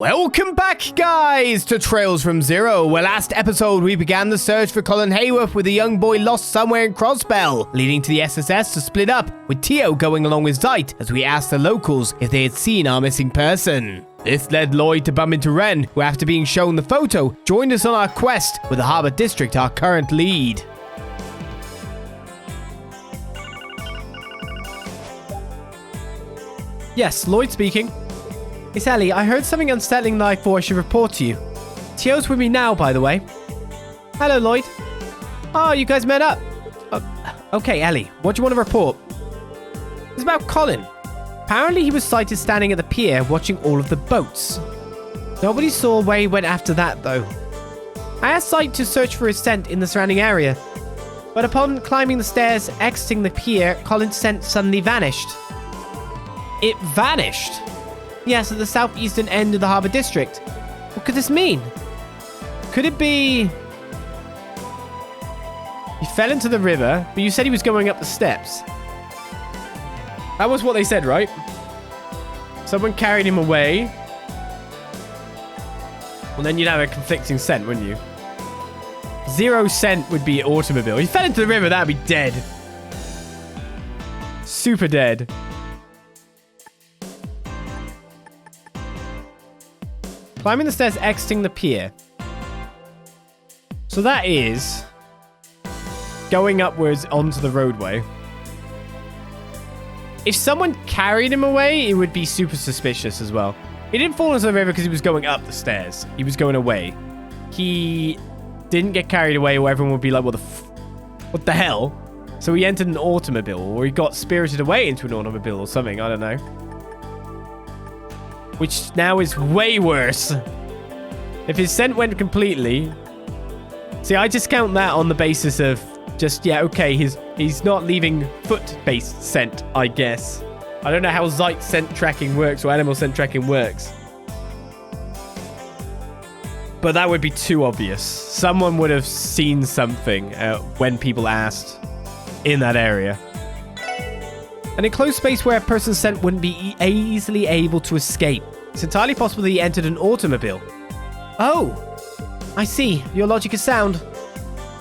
Welcome back, guys, to Trails from Zero, where last episode we began the search for Colin Hayworth with a young boy lost somewhere in Crossbell, leading to the SSS to split up, with Tio going along with Zeit as we asked the locals if they had seen our missing person. This led Lloyd to bump into Renne, who after being shown the photo, joined us on our quest, with the Harbour District our current lead. Yes, Lloyd speaking. It's Ellie. I heard something unsettling that I thought I should report to you. Tio's with me now, by the way. Hello, Lloyd. Oh, you guys met up. Okay, Ellie, what do you want to report? It's about Colin. Apparently, he was sighted standing at the pier watching all of the boats. Nobody saw where he went after that, though. I asked Sight to search for his scent in the surrounding area, but upon climbing the stairs exiting the pier, Colin's scent suddenly vanished. It vanished? Yes, at the southeastern end of the Harbour District. What could this mean? Could it be... He fell into the river, but you said he was going up the steps. That was what they said, right? Someone carried him away. Well, then you'd have a conflicting scent, wouldn't you? 0 scent would be automobile. He fell into the river, that'd be dead. Super dead. Climbing the stairs, exiting the pier. So that is going upwards onto the roadway. If someone carried him away, it would be super suspicious as well. He didn't fall into the river because he was going up the stairs. He was going away. He didn't get carried away or everyone would be like, what the hell? So he entered an automobile or he got spirited away into an automobile or something. I don't know. Which now is way worse. If his scent went completely... See, I discount that on the basis of just, yeah, okay, he's not leaving foot-based scent, I guess. I don't know how Zeit scent tracking works or animal scent tracking works. But that would be too obvious. Someone would have seen something when people asked in that area. An enclosed space where a person's scent wouldn't be easily able to escape. It's entirely possible that he entered an automobile. Oh, I see. Your logic is sound.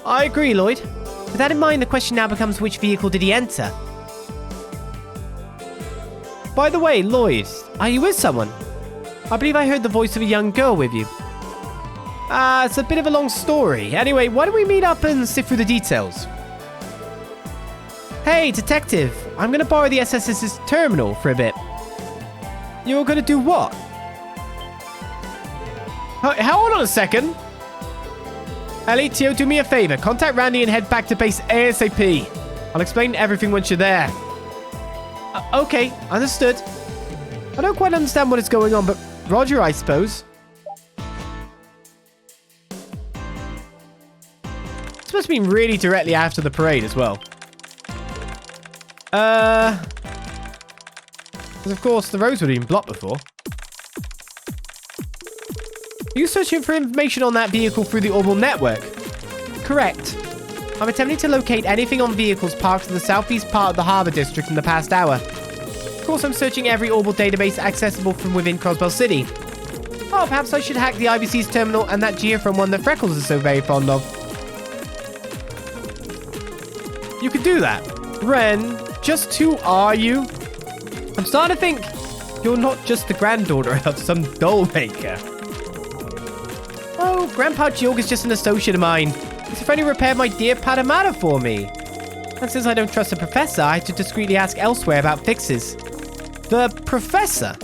I agree, Lloyd. With that in mind, the question now becomes which vehicle did he enter? By the way, Lloyd, are you with someone? I believe I heard the voice of a young girl with you. It's a bit of a long story. Anyway, why don't we meet up and sift through the details? Hey, detective. I'm going to borrow the SSS's terminal for a bit. You're going to do what? Hold on a second. Ellie, Tio, do me a favor. Contact Randy and head back to base ASAP. I'll explain everything once you're there. Okay, understood. I don't quite understand what is going on, but Roger, I suppose. It's supposed to be really directly after the parade as well. Because of course the roads would have been blocked before. Are you searching for information on that vehicle through the Orbital network? Correct. I'm attempting to locate anything on vehicles parked in the southeast part of the Harbour District in the past hour. Of course, I'm searching every Orbital database accessible from within Crossbell City. Oh, perhaps I should hack the IBC's terminal and that geophone one that Freckles is so very fond of. You could do that. Ren, just who are you? I'm starting to think you're not just the granddaughter of some doll maker. Oh, Grandpa Georg is just an associate of mine. He's a friend who repaired my dear Padamata for me. And since I don't trust the professor, I had to discreetly ask elsewhere about fixes. The professor?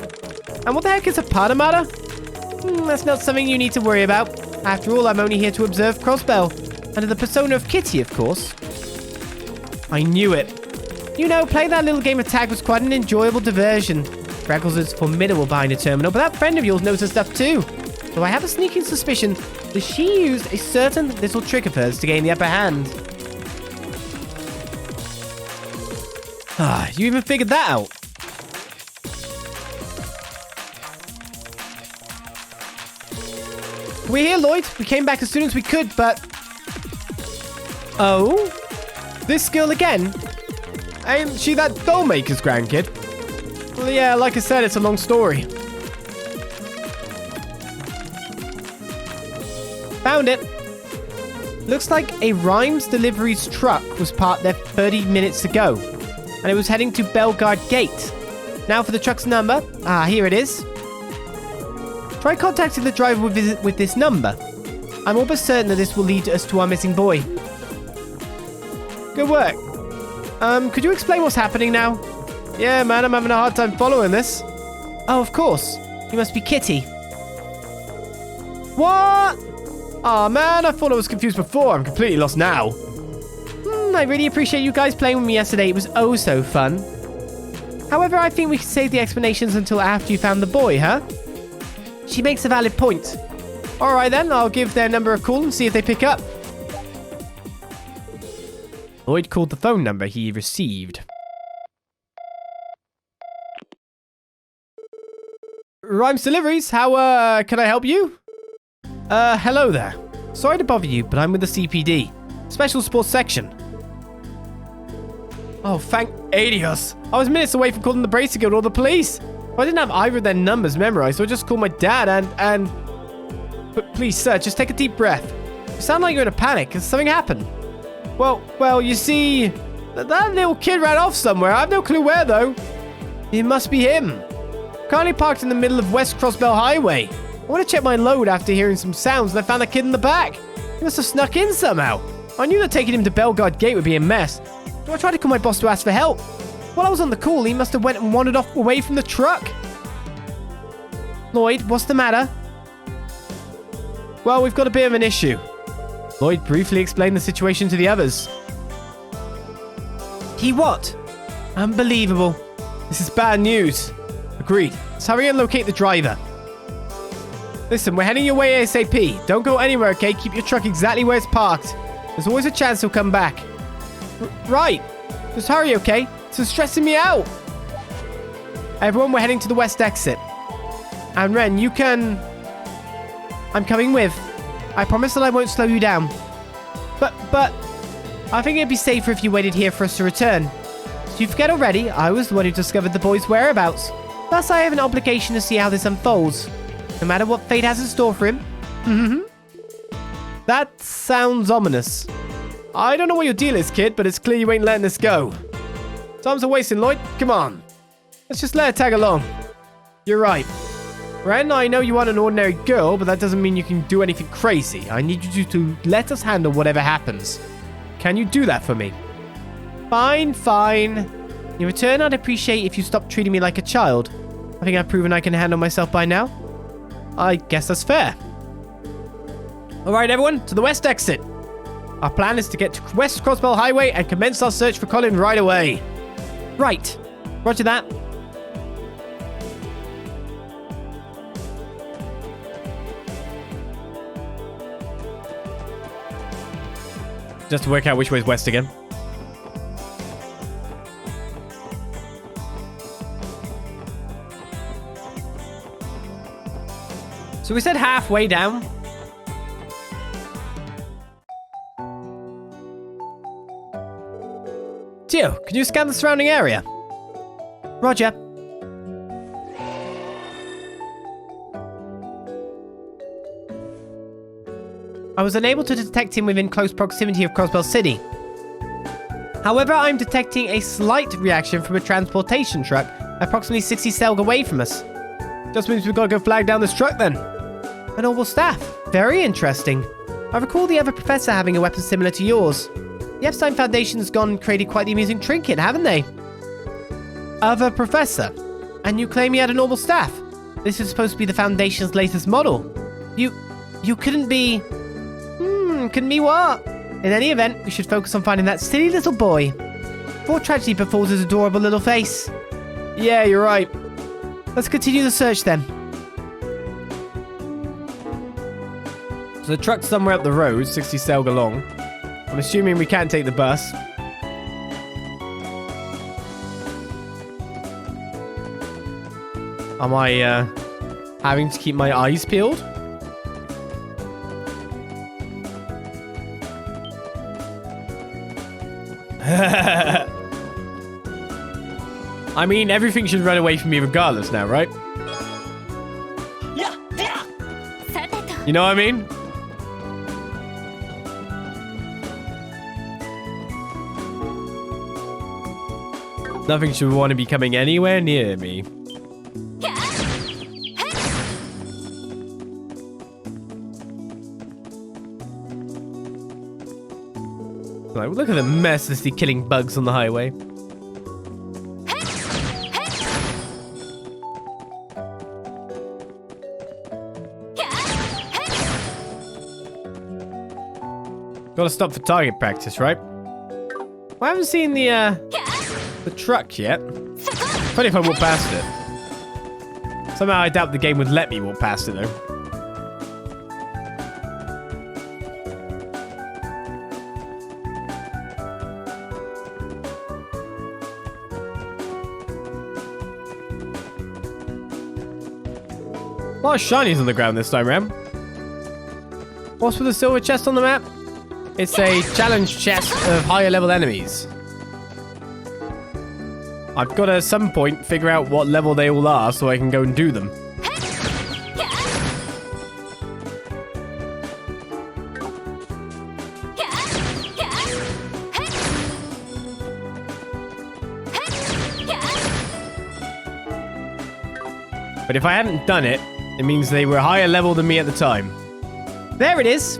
And what the heck is a Padamata? That's not something you need to worry about. After all, I'm only here to observe Crossbell. Under the persona of Kitty, of course. I knew it. You know, playing that little game of tag was quite an enjoyable diversion. Freckles is formidable behind a terminal, but that friend of yours knows her stuff too. So I have a sneaking suspicion that she used a certain little trick of hers to gain the upper hand. You even figured that out. We're here, Lloyd. We came back as soon as we could, but... Oh? This girl again? Ain't she that doll maker's grandkid? Well, yeah, like I said, it's a long story. Found it. Looks like a Rhymes Deliveries truck was parked there 30 minutes ago, and it was heading to Bellegarde Gate. Now for the truck's number. Ah, here it is. Try contacting the driver with this number. I'm almost certain that this will lead us to our missing boy. Good work. Could you explain what's happening now? Yeah, man, I'm having a hard time following this. Oh, of course. You must be Kitty. What? Aw, man, I thought I was confused before. I'm completely lost now. I really appreciate you guys playing with me yesterday. It was oh so fun. However, I think we can save the explanations until after you found the boy, huh? She makes a valid point. Alright then, I'll give their number a call and see if they pick up. Lloyd called the phone number he received. Rhymes Deliveries, how, can I help you? Hello there. Sorry to bother you, but I'm with the CPD. Special Sports Section. Oh, thank Adios. I was minutes away from calling the Bracer Guild or the police. I didn't have either of their numbers memorized, so I just called my dad and... But please, sir, just take a deep breath. You sound like you're in a panic. Has something happened? Well, you see... That little kid ran off somewhere. I have no clue where, though. It must be him. Currently parked in the middle of West Crossbell Highway. I want to check my load after hearing some sounds, and I found the kid in the back. He must have snuck in somehow. I knew that taking him to Bellegarde Gate would be a mess, so I tried to call my boss to ask for help. While I was on the call, he must have went and wandered off away from the truck. Lloyd, what's the matter? Well, we've got a bit of an issue. Lloyd briefly explained the situation to the others. He what? Unbelievable. This is bad news. Agreed. Let's hurry and locate the driver. Listen, we're heading your way ASAP. Don't go anywhere, okay? Keep your truck exactly where it's parked. There's always a chance he'll come back. Right. Just hurry, okay? It's stressing me out. Everyone, we're heading to the west exit. And Ren, you can... I'm coming with. I promise that I won't slow you down. But... I think it'd be safer if you waited here for us to return. So you forget already, I was the one who discovered the boy's whereabouts. Thus, I have an obligation to see how this unfolds. No matter what fate has in store for him. That sounds ominous. I don't know what your deal is, kid, but it's clear you ain't letting this go. Time's a wasting, Lloyd. Come on. Let's just let her tag along. You're right. Ren, I know you aren't an ordinary girl, but that doesn't mean you can do anything crazy. I need you to let us handle whatever happens. Can you do that for me? Fine. In return, I'd appreciate if you stopped treating me like a child. I think I've proven I can handle myself by now. I guess that's fair. Alright, everyone, to the west exit. Our plan is to get to West Crossbell Highway and commence our search for Colin right away. Right. Roger that. Just to work out which way is west again. So we said halfway down. Tio, can you scan the surrounding area? Roger. I was unable to detect him within close proximity of Crossbell City. However, I'm detecting a slight reaction from a transportation truck approximately 60 celg away from us. Just means we've got to go flag down this truck then. An orbital staff. Very interesting. I recall the other professor having a weapon similar to yours. The Epstein Foundation has gone and created quite the amusing trinket, haven't they? Other professor? And you claim he had an orbital staff? This is supposed to be the Foundation's latest model. You couldn't be... couldn't be what? In any event, we should focus on finding that silly little boy. Before tragedy befalls his adorable little face. Yeah, you're right. Let's continue the search then. So the truck's somewhere up the road, 60 celg along. I'm assuming we can't take the bus. Am I having to keep my eyes peeled? I mean, everything should run away from me regardless now, right? You know what I mean? Nothing should want to be coming anywhere near me. Right, look at the mercilessly killing bugs on the highway. Gotta stop for target practice, right? Well, I haven't seen the truck yet. Funny if I walk past it. Somehow I doubt the game would let me walk past it, though. A lot of shinies on the ground this time around. What's with the silver chest on the map? It's a challenge chest of higher level enemies. I've got to at some point figure out what level they all are so I can go and do them. But if I hadn't done it, it means they were higher level than me at the time. There it is!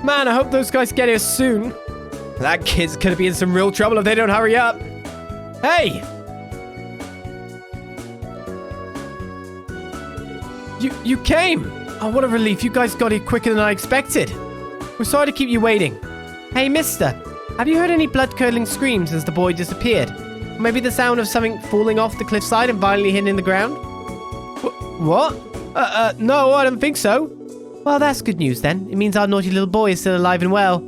Man, I hope those guys get here soon. That kid's gonna be in some real trouble if they don't hurry up. Hey! You came! Oh, what a relief. You guys got here quicker than I expected. We're sorry to keep you waiting. Hey, mister. Have you heard any blood-curdling screams since the boy disappeared? Or maybe the sound of something falling off the cliffside and violently hitting the ground? What? No, I don't think so. Well, that's good news then. It means our naughty little boy is still alive and well.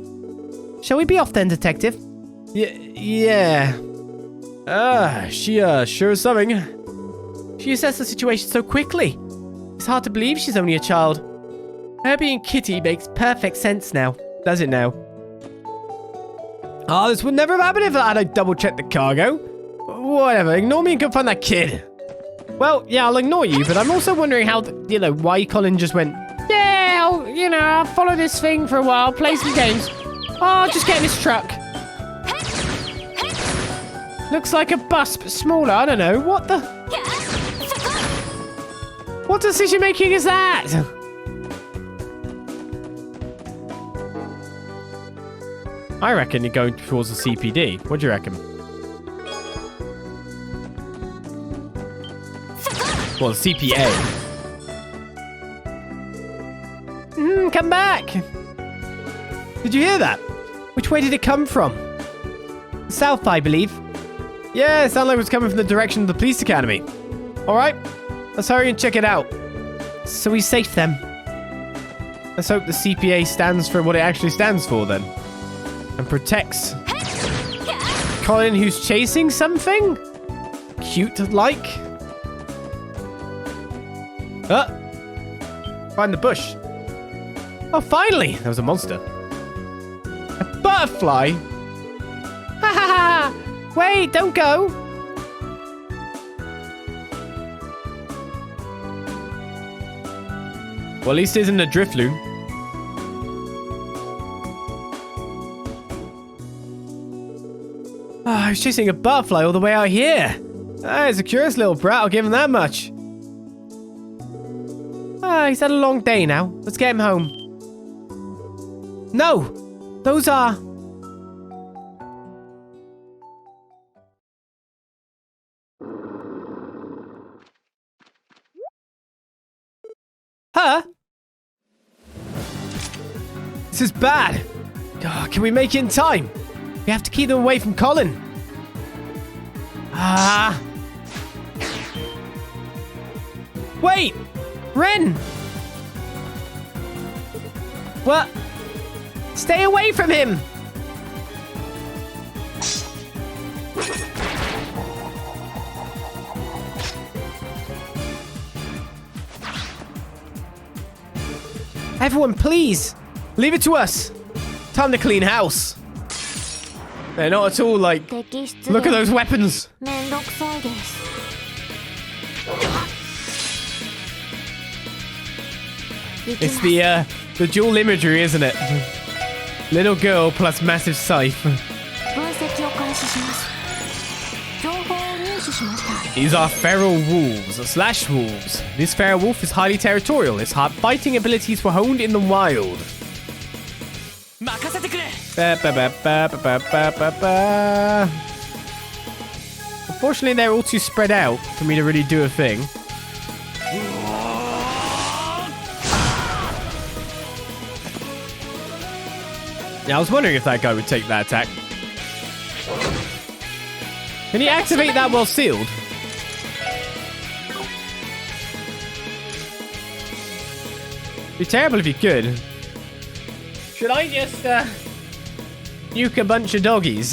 Shall we be off then, detective? Yeah. She sure is something. She assessed the situation so quickly. It's hard to believe she's only a child. Her being Kitty makes perfect sense now. Does it now? Oh, this would never have happened if I had double-checked the cargo. Whatever, ignore me and go find that kid. Well, yeah, I'll ignore you, but I'm also wondering how, why Colin just went, yeah, I'll follow this thing for a while, play some games. Oh, just get in this truck. Looks like a bus, but smaller, I don't know. What the? What decision making is that? I reckon you're going towards the CPD. What do you reckon? Well, CPA. Come back! Did you hear that? Which way did it come from? South, I believe. Yeah, it sounded like it was coming from the direction of the police academy. Alright, let's hurry and check it out. So he's safe then. Let's hope the CPA stands for what it actually stands for then. And protects Colin, who's chasing something? Cute-like? Find the bush. Oh, finally! There was a monster. A butterfly? Ha ha ha! Wait, don't go! Well, at least it isn't a driftloon. I was chasing a butterfly all the way out here. He's a curious little brat, I'll give him that much. He's had a long day now. Let's get him home. No! Those are... Huh? This is bad. Oh, can we make it in time? We have to keep them away from Colin. Wait! Renne! What? Stay away from him! Everyone, please! Leave it to us! Time to clean house! They're not at all like... Look at those weapons! It's the dual imagery, isn't it? Little girl plus massive scythe. These are feral wolves slash wolves. This feral wolf is highly territorial. Its fighting abilities were honed in the wild. Unfortunately, they're all too spread out for me to really do a thing. Yeah, I was wondering if that guy would take that attack. Can he activate that while sealed? Be terrible if you could. Should I just nuke a bunch of doggies?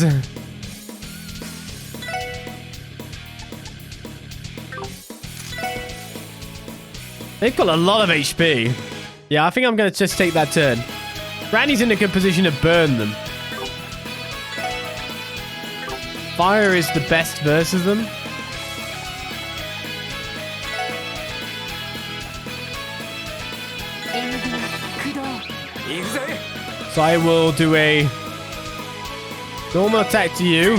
They've got a lot of HP. Yeah, I think I'm going to just take that turn. Randy's in a good position to burn them. Fire is the best versus them. So I will do a normal attack to you.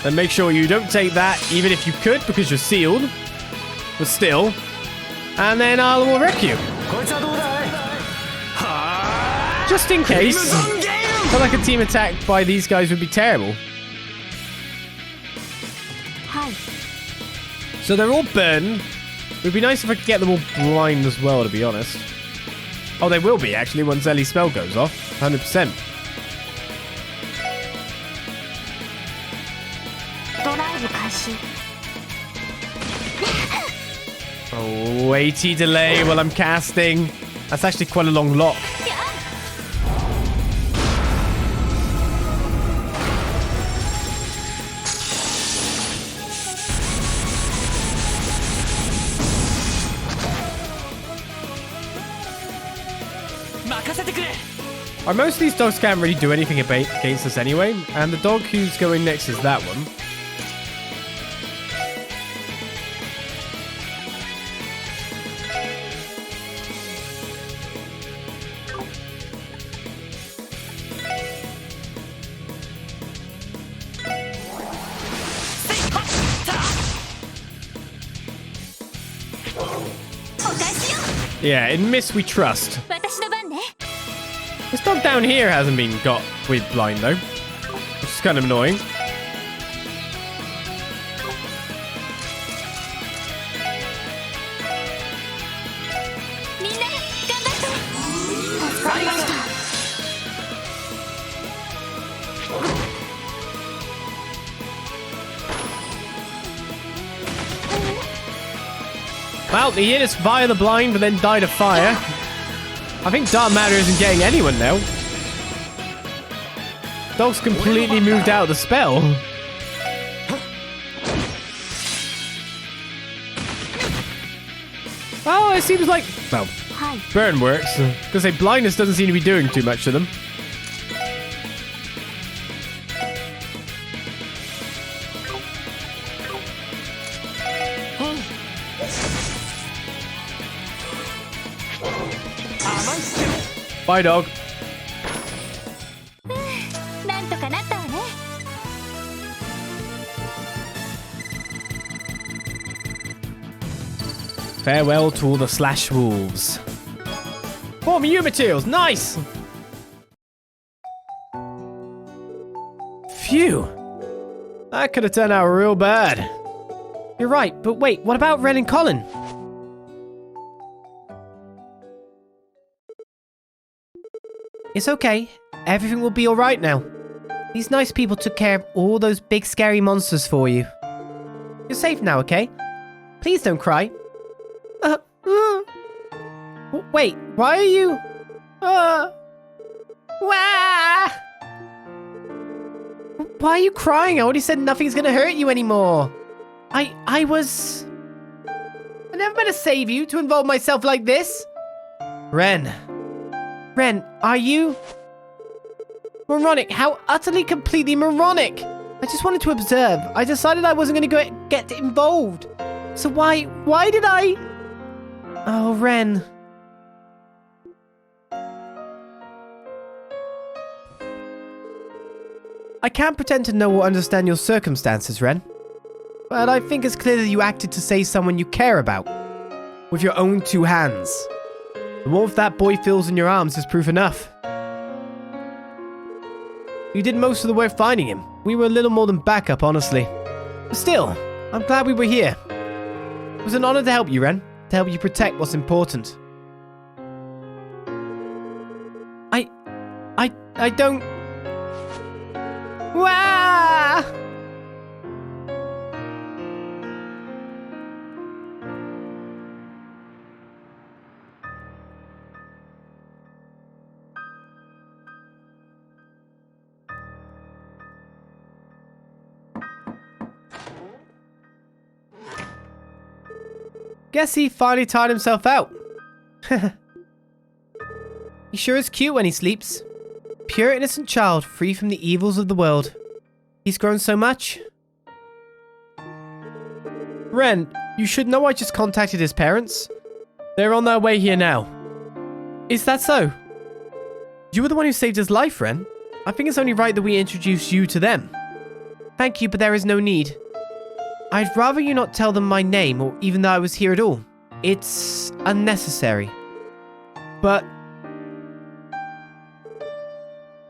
And make sure you don't take that, even if you could, because you're sealed. But still. And then I will wreck you. Just in case. I feel like a team attack by these guys would be terrible. So they're all burned. It would be nice if I could get them all blind as well, to be honest. Oh, they will be, actually, once Ellie's spell goes off. 100%. Oh, 80 delay while I'm casting. That's actually quite a long lock. Most of these dogs can't really do anything against us anyway, and the dog who's going next is that one. Yeah, in Miss we trust. This dog down here hasn't been got with blind though, which is kind of annoying. Well, he hit us via the blind, but then died of fire. I think Dark Matter isn't getting anyone now. Dog's completely moved out of the spell. Oh, it seems like... Well, burn works. Because say blindness doesn't seem to be doing too much to them. Bye, dog. Farewell to all the slash wolves. More new materials, nice! Phew. That could have turned out real bad. You're right, but wait, what about Renne and Colin? It's okay. Everything will be alright now. These nice people took care of all those big scary monsters for you. You're safe now, okay? Please don't cry. Wait, why are you... Why are you crying? I already said nothing's gonna hurt you anymore. I never meant to save you, to involve myself like this. Renne, are you... Moronic? How utterly, completely moronic. I just wanted to observe. I decided I wasn't going to get involved. So why did I... Oh, Renne. I can't pretend to know or understand your circumstances, Renne. But I think it's clear that you acted to save someone you care about. With your own two hands. The warmth that boy feels in your arms is proof enough. You did most of the work finding him. We were a little more than backup, honestly. But still, I'm glad we were here. It was an honor to help you, Renne. To help you protect what's important. I don't... Wah! Guess he finally tired himself out. He sure is cute when he sleeps. Pure innocent child, free from the evils of the world. He's grown so much. Renne, you should know I just contacted his parents. They're on their way here now. Is that so? You were the one who saved his life, Renne. I think it's only right that we introduce you to them. Thank you, but there is no need. I'd rather you not tell them my name, or even though I was here at all. It's unnecessary. But...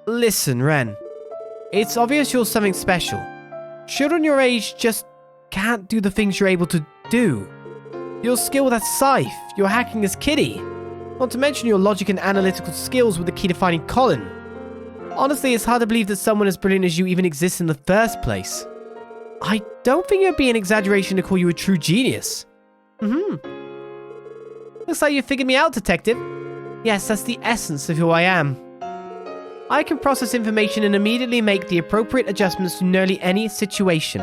Listen, Renne. It's obvious you're something special. Children your age just can't do the things you're able to do. Your skill with that scythe, your hacking as Kitty. Not to mention your logic and analytical skills were the key to finding Colin. Honestly, it's hard to believe that someone as brilliant as you even exists in the first place. I don't think it would be an exaggeration to call you a true genius. Looks like you figured me out, Detective. Yes, that's the essence of who I am. I can process information and immediately make the appropriate adjustments to nearly any situation.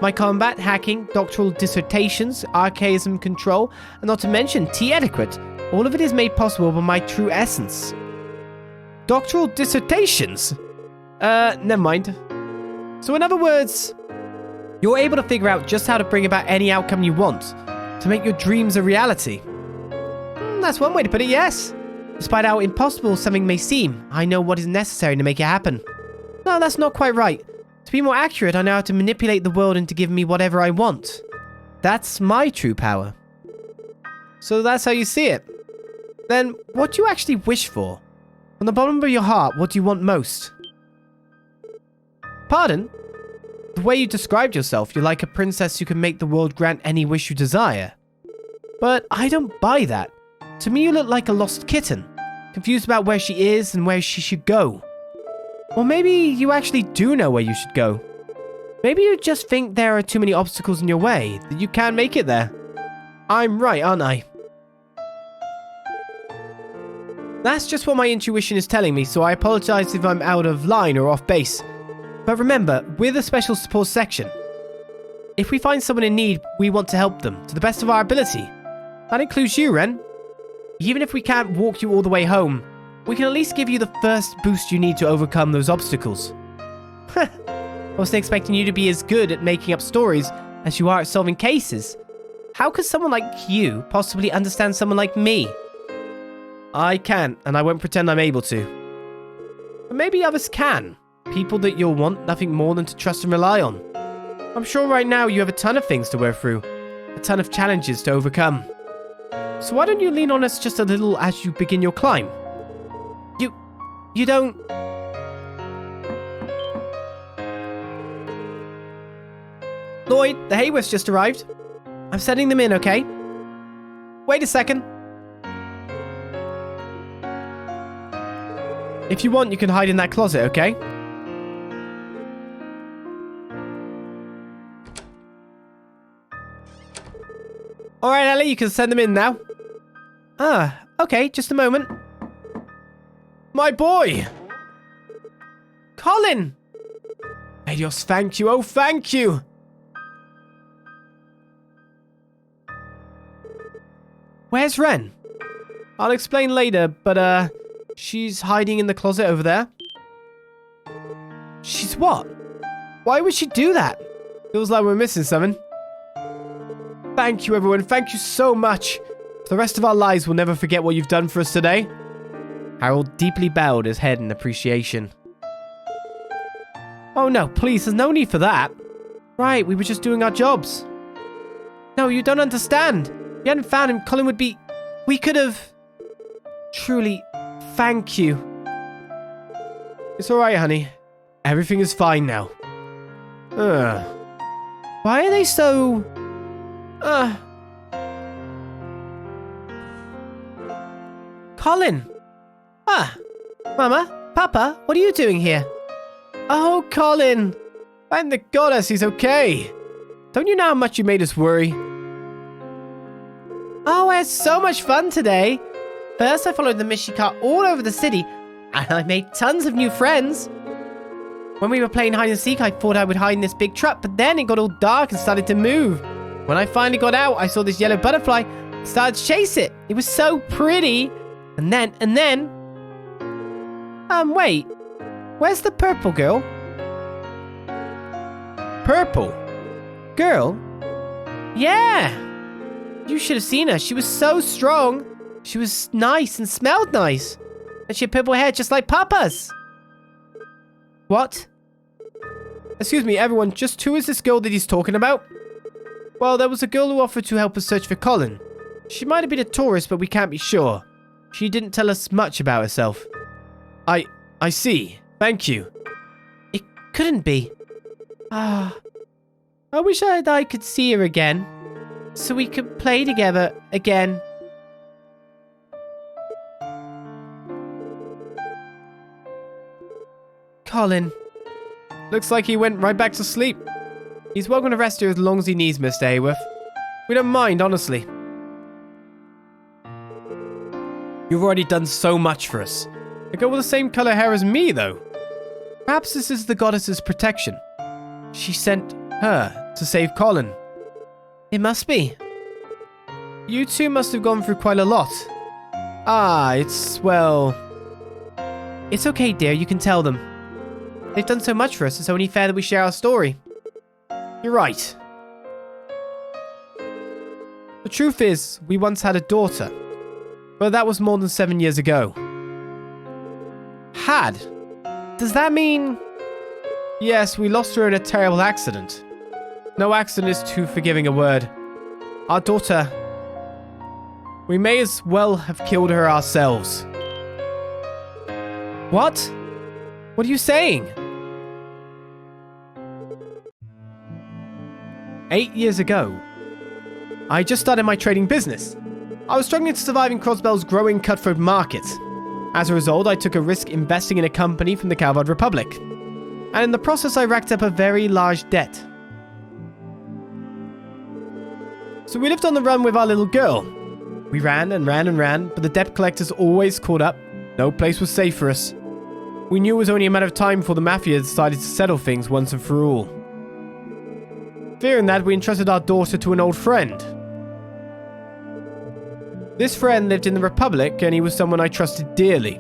My combat, hacking, doctoral dissertations, archaism control, and not to mention tea etiquette, all of it is made possible by my true essence. Doctoral dissertations? Never mind. So in other words, you're able to figure out just how to bring about any outcome you want, to make your dreams a reality. That's one way to put it, yes. Despite how impossible something may seem, I know what is necessary to make it happen. No, that's not quite right. To be more accurate, I know how to manipulate the world into giving me whatever I want. That's my true power. So that's how you see it. Then, what do you actually wish for? From the bottom of your heart, what do you want most? Pardon? The way you described yourself, you're like a princess who can make the world grant any wish you desire. But I don't buy that. To me, you look like a lost kitten, confused about where she is and where she should go. Or maybe you actually do know where you should go. Maybe you just think there are too many obstacles in your way, that you can't make it there. I'm right, aren't I? That's just what my intuition is telling me, so I apologize if I'm out of line or off base. But remember, we're the special support section. If we find someone in need, we want to help them, to the best of our ability. That includes you, Renne. Even if we can't walk you all the way home, we can at least give you the first boost you need to overcome those obstacles. I wasn't expecting you to be as good at making up stories as you are at solving cases. How could someone like you possibly understand someone like me? I can't, and I won't pretend I'm able to. But maybe others can. People that you'll want nothing more than to trust and rely on. I'm sure right now you have a ton of things to work through. A ton of challenges to overcome. So why don't you lean on us just a little as you begin your climb? You don't... Lloyd, the Hayworths just arrived. I'm sending them in, okay? Wait a second. If you want, you can hide in that closet, okay? Alright, Ellie, you can send them in now. Okay, just a moment. My boy! Colin! Adios, thank you, oh thank you! Where's Renne? I'll explain later, but she's hiding in the closet over there. She's what? Why would she do that? Feels like we're missing something. Thank you, everyone. Thank you so much. For the rest of our lives, we'll never forget what you've done for us today. Harold deeply bowed his head in appreciation. Oh no, please, there's no need for that. Right, we were just doing our jobs. No, you don't understand. If you hadn't found him, Colin would be... We could have... Truly, thank you. It's alright, honey. Everything is fine now. Why are they so... Colin! Mama, Papa, what are you doing here? Oh, Colin! Thank the goddess he's okay. Don't you know how much you made us worry? Oh, I had so much fun today. First, I followed the mystery car all over the city, and I made tons of new friends. When we were playing hide and seek, I thought I would hide in this big truck, but then it got all dark and started to move. When I finally got out, I saw this yellow butterfly, started to chase it. It was so pretty. And then... wait. Where's the purple girl? Purple? Girl? Yeah! You should have seen her. She was so strong. She was nice and smelled nice. And she had purple hair just like Papa's. What? Excuse me, everyone. Just who is this girl that he's talking about? Well, there was a girl who offered to help us search for Colin. She might have been a tourist, but we can't be sure. She didn't tell us much about herself. I see. Thank you. It couldn't be. I wish I could see her again. So we could play together again. Colin. Looks like he went right back to sleep. He's welcome to rest here as long as he needs, Mr. Hayworth. We don't mind, honestly. You've already done so much for us. A girl with the same color hair as me, though. Perhaps this is the goddess's protection. She sent her to save Colin. It must be. You two must have gone through quite a lot. Well... It's okay, dear. You can tell them. They've done so much for us. It's only fair that we share our story. You're right. The truth is, we once had a daughter. But that was more than 7 years ago. Had? Does that mean... Yes, we lost her in a terrible accident. No accident is too forgiving a word. Our daughter... We may as well have killed her ourselves. What? What are you saying? 8 years ago, I just started my trading business. I was struggling to survive in Crossbell's growing cutthroat market. As a result, I took a risk investing in a company from the Calvard Republic. And in the process, I racked up a very large debt. So we lived on the run with our little girl. We ran and ran and ran, but the debt collectors always caught up. No place was safe for us. We knew it was only a matter of time before the Mafia decided to settle things once and for all. Fearing that, we entrusted our daughter to an old friend. This friend lived in the Republic, and he was someone I trusted dearly.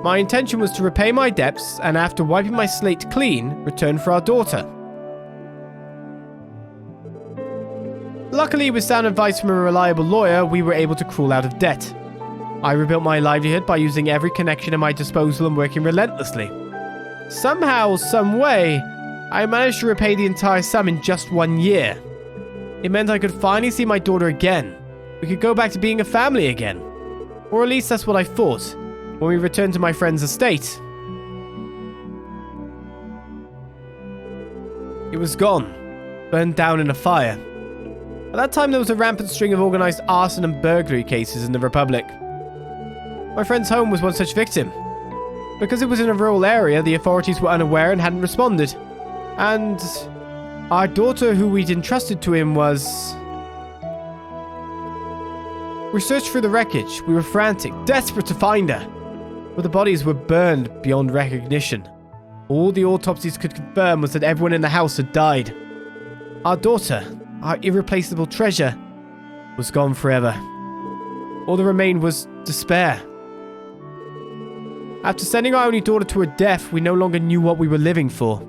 My intention was to repay my debts, and after wiping my slate clean, return for our daughter. Luckily, with sound advice from a reliable lawyer, we were able to crawl out of debt. I rebuilt my livelihood by using every connection at my disposal and working relentlessly. Somehow, some way, I managed to repay the entire sum in just 1 year. It meant I could finally see my daughter again. We could go back to being a family again. Or at least that's what I thought, when we returned to my friend's estate. It was gone, burned down in a fire. At that time, there was a rampant string of organized arson and burglary cases in the Republic. My friend's home was one such victim. Because it was in a rural area, the authorities were unaware and hadn't responded. And our daughter, who we'd entrusted to him, was... We searched through the wreckage. We were frantic, desperate to find her. But the bodies were burned beyond recognition. All the autopsies could confirm was that everyone in the house had died. Our daughter, our irreplaceable treasure, was gone forever. All that remained was despair. After sending our only daughter to her death, we no longer knew what we were living for.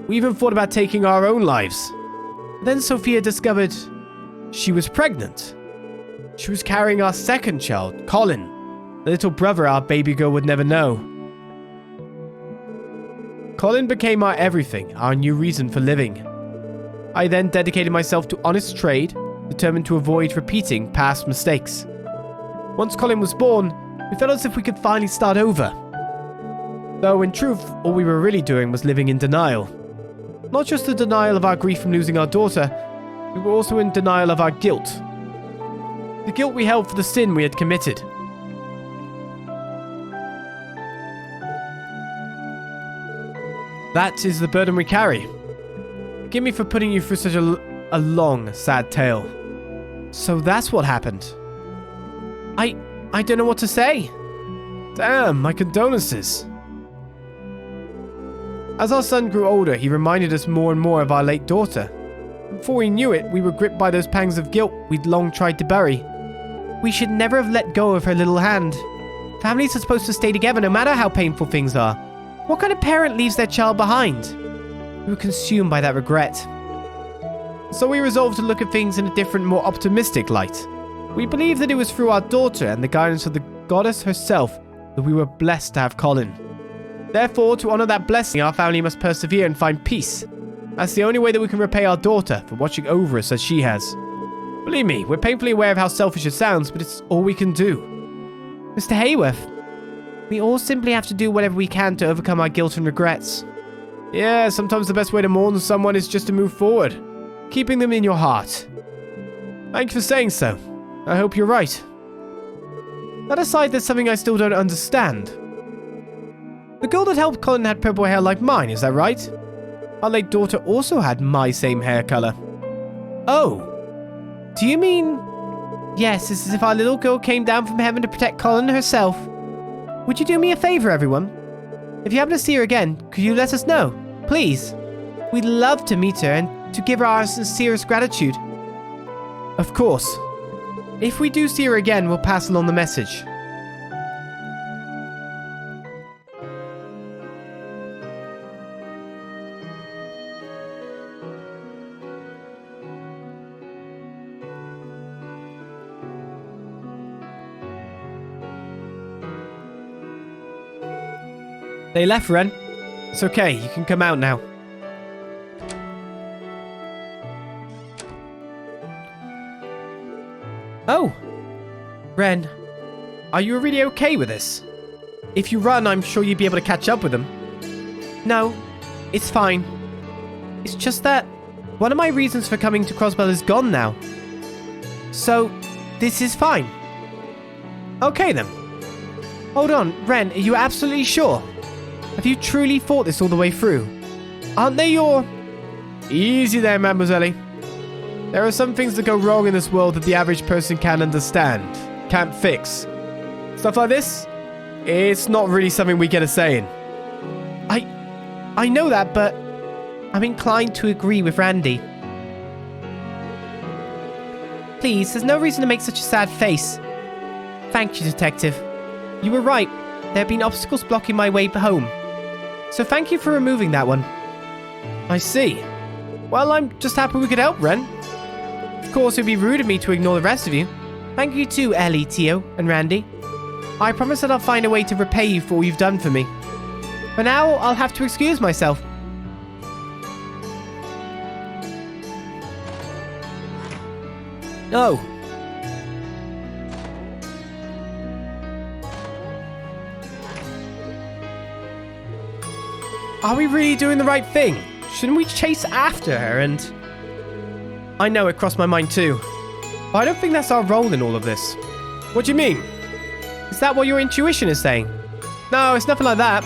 We even thought about taking our own lives. Then Sophia discovered she was pregnant. She was carrying our second child, Colin, the little brother our baby girl would never know. Colin became our everything, our new reason for living. I then dedicated myself to honest trade, determined to avoid repeating past mistakes. Once Colin was born, we felt as if we could finally start over. Though in truth, all we were really doing was living in denial. Not just the denial of our grief from losing our daughter, we were also in denial of our guilt. The guilt we held for the sin we had committed. That is the burden we carry. Forgive me for putting you through such a long, sad tale. So that's what happened. I don't know what to say. Damn, my condolences. As our son grew older, he reminded us more and more of our late daughter. Before we knew it, we were gripped by those pangs of guilt we'd long tried to bury. We should never have let go of her little hand. Families are supposed to stay together no matter how painful things are. What kind of parent leaves their child behind? We were consumed by that regret. So we resolved to look at things in a different, more optimistic light. We believed that it was through our daughter and the guidance of the goddess herself that we were blessed to have Colin. Therefore, to honor that blessing, our family must persevere and find peace. That's the only way that we can repay our daughter for watching over us as she has. Believe me, we're painfully aware of how selfish it sounds, but it's all we can do. Mr. Hayworth, we all simply have to do whatever we can to overcome our guilt and regrets. Yeah, sometimes the best way to mourn someone is just to move forward, keeping them in your heart. Thank you for saying so. I hope you're right. That aside, there's something I still don't understand. The girl that helped Colin had purple hair like mine, is that right? Our late daughter also had my same hair color. Oh. Do you mean... Yes, it's as if our little girl came down from heaven to protect Colin herself. Would you do me a favor, everyone? If you happen to see her again, could you let us know? Please. We'd love to meet her and to give her our sincerest gratitude. Of course. If we do see her again, we'll pass along the message. They left, Renne. It's okay, you can come out now. Oh! Renne, are you really okay with this? If you run, I'm sure you'd be able to catch up with them. No, it's fine. It's just that one of my reasons for coming to Crossbell is gone now. So, this is fine. Okay then. Hold on, Renne, are you absolutely sure? Have you truly thought this all the way through? Aren't they your... Easy there, mademoiselle. There are some things that go wrong in this world that the average person can't understand, can't fix. Stuff like this, it's not really something we get a say in. I know that, but I'm inclined to agree with Randy. Please, there's no reason to make such a sad face. Thank you, Detective. You were right. There have been obstacles blocking my way home. So thank you for removing that one. I see. Well, I'm just happy we could help, Renne. Of course, it would be rude of me to ignore the rest of you. Thank you too, Ellie, Tio, and Randy. I promise that I'll find a way to repay you for all you've done for me. For now, I'll have to excuse myself. No. Are we really doing the right thing? Shouldn't we chase after her and... I know, it crossed my mind too. But I don't think that's our role in all of this. What do you mean? Is that what your intuition is saying? No, it's nothing like that.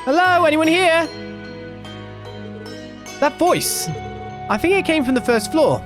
Hello, anyone here? That voice. I think it came from the first floor.